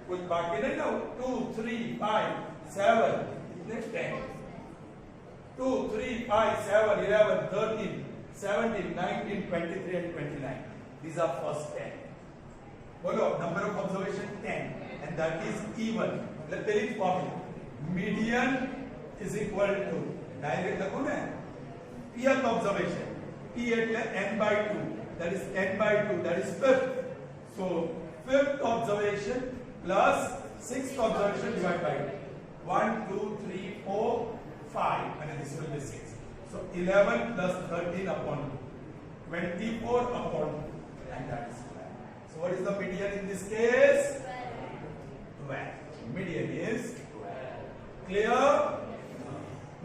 कुछ बाकी नहीं ना? 2, 3, 5, 7, 10. 2, 3, 5, 7, 11, 13, 17, 19, 23 and 29. These are first 10. बोलो, number of observation 10, and that is even. Let's tell it formula. Median is equal to, direct लगो ना, pth observation. P एटले n by 2. That is n by 2. That is fifth. So fifth observation plus sixth observation divided by 1, 2, 3, 4, 5, and this will be 6. So 11 plus 13 upon 24 upon 2, and that is 12. So what is the median in this case? 12. Median is 12. Clear?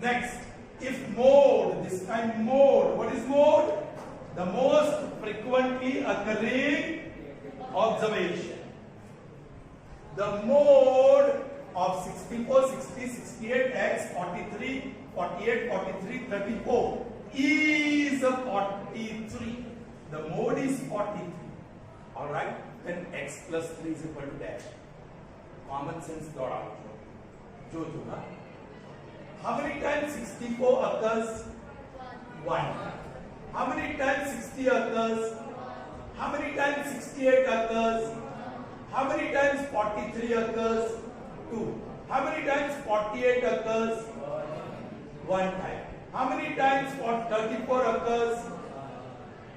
Next, if mode, this time mode. What is mode? The most frequently occurring observation. The mode of 64, 60, 68, X, 43, 48, 43, 34 is 43. The mode is 43. Alright? Then X plus 3 is equal to dash. Common sense got out. Huh? How many times 64 occurs? 1. How many times 60 occurs? How many times 68 occurs? How many times 43 occurs? 2. How many times 48 occurs? 1 time. How many times 34 occurs?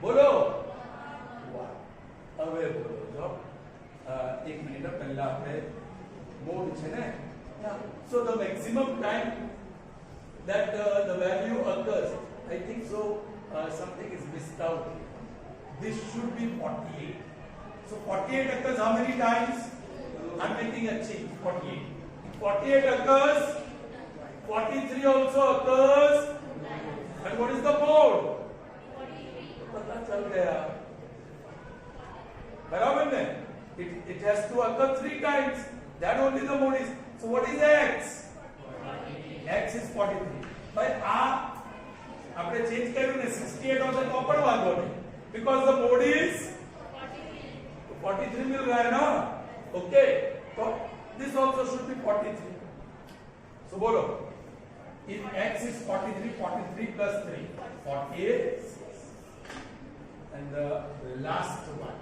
Bolo. 1. Away bolo. Jo. 1 minute पहला आपने mode है ना? Yeah. So the maximum time that the value occurs, I think so. Something is missed out. This should be 48. So 48 occurs how many times? I'm making a change. 48. 48 occurs. 43 also occurs. And what is the mode? 43. पता चल गया. बराबर में? It has to occur 3 times. That only the mode is. So what is X? 43. X is 43. But आपने change करो ने 68 होता तो अपन वालों ने because the mode is 43 मिल रहा है ना okay तो this also should be 43 so बोलो if X is 43 43 plus 3 48 and the last one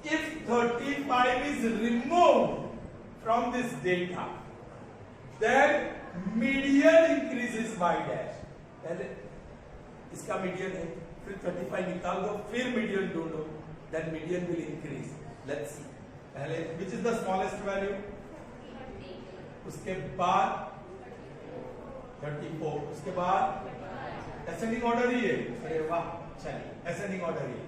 if 35 is removed from this data then median increases by dash. पहले इसका median है, फिर 35 निकाल दो, फिर median ढूंढो, then median will increase. Let's see. पहले which is the smallest value? 30. उसके बाद 34. उसके बाद ascending order ही है. अरे वाह, चलिए ascending order ही.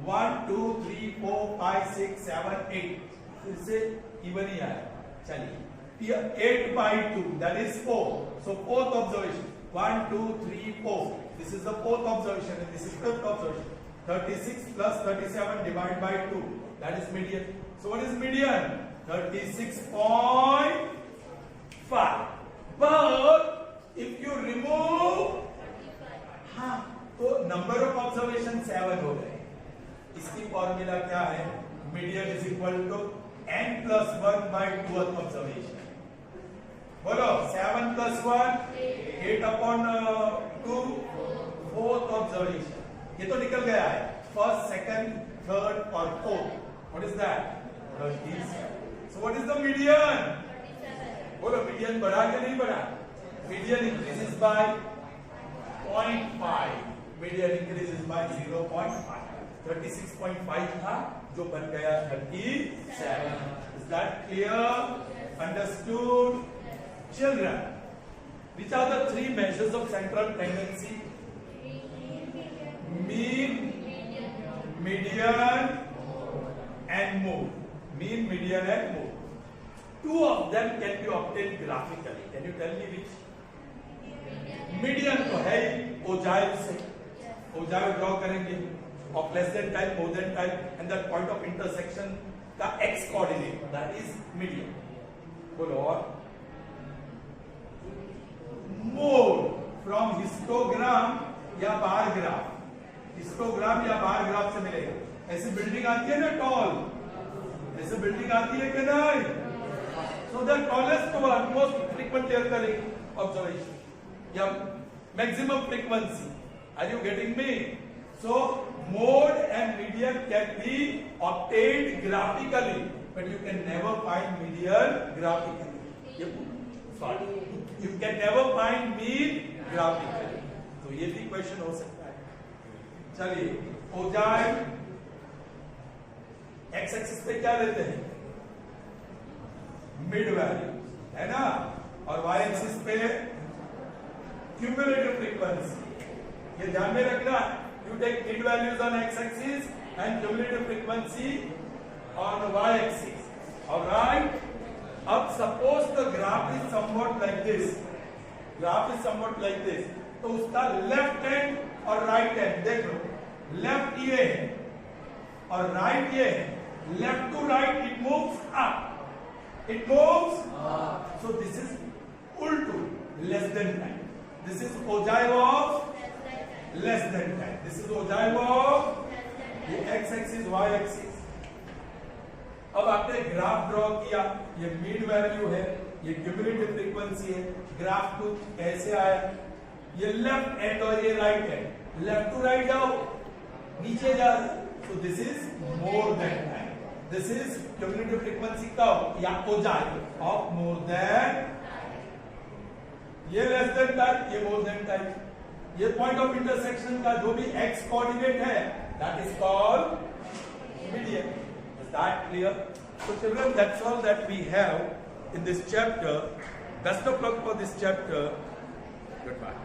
1, 2, 3, 4, 5, 6, 7, 8. फिर से even ही आया. चलिए. 8 by 2, that is 4. So fourth observation. 1, 2, 3, 4. This is the fourth observation and this is fifth observation. 36 plus 37 divided by 2. That is median. So what is median? 36.5. But if you remove, तो number of observations 7 हो गए. इसकी formula क्या है? Median is equal to n plus 1 by 2th observation. बोलो 7 plus 1 8 upon 2 4th observation. ये तो निकल गया है. First, second, third और fourth. What is that? 37. So what is the median? 37. बोलो median बढ़ा क्या नहीं बढ़ा? Median increases by 0.5. Median increases by 0.5. 36.5 था जो बन गया 37. Is that clear? Understood? Children, which are the 3 measures of central tendency? Mean, median, and mode. Mean, median, and mode. 2 of them can be obtained graphically. Can you tell me which? Median तो है ही ogive से, ogive draw करेंगे of less than type, more than type, and that point of intersection का x coordinate, that is median. बोलो और mode from histogram या bar graph, histogram या bar graph से मिलेगा. ऐसी बिल्डिंग आती है ना टॉल, ऐसे बिल्डिंग आती है कि नहीं? So the tallest one most frequently occurring observation या maximum frequency. Are you getting me? So mode and median can be obtained graphically, but you can never find median graphically. Sorry, you can never find mean graphically. तो ये भी question हो सकता है. चलिए, ogive x axis पे क्या लेते हैं? मिड वैल्यू है ना, और वाई एक्सिस पे क्यूमुलेटिव फ्रीक्वेंसी. ये ध्यान में रखना. You take mid values on x-axis and cumulative frequency on y-axis. All right. अब suppose the graph is somewhat like this. Graph is somewhat like this. तो उसका left hand और right hand देख लो. Left ये है और right ये है. Left to right it moves up. It moves up. So this is ultu, less than 10. This is ogive of less than 10. This is ogive of the x-axis, y-axis. अब आपने graph draw किया, ये mean value है, ये cumulative frequency है. Graph कुछ ऐसे आया, ये लेफ्ट एंड और ये right end. Left to right जाओ, नीचे जा. So this is more than 10. This is cumulative frequency curve या ओजाइव ऑफ मोर देन. ये लेस देन टाइप, ये मोर देन टाइप. ये पॉइंट ऑफ इंटरसेक्शन का जो भी x कोऑर्डिनेट है, that is called median. Is that clear? So children, that's all that we have in this chapter. Best of luck for this chapter. Goodbye.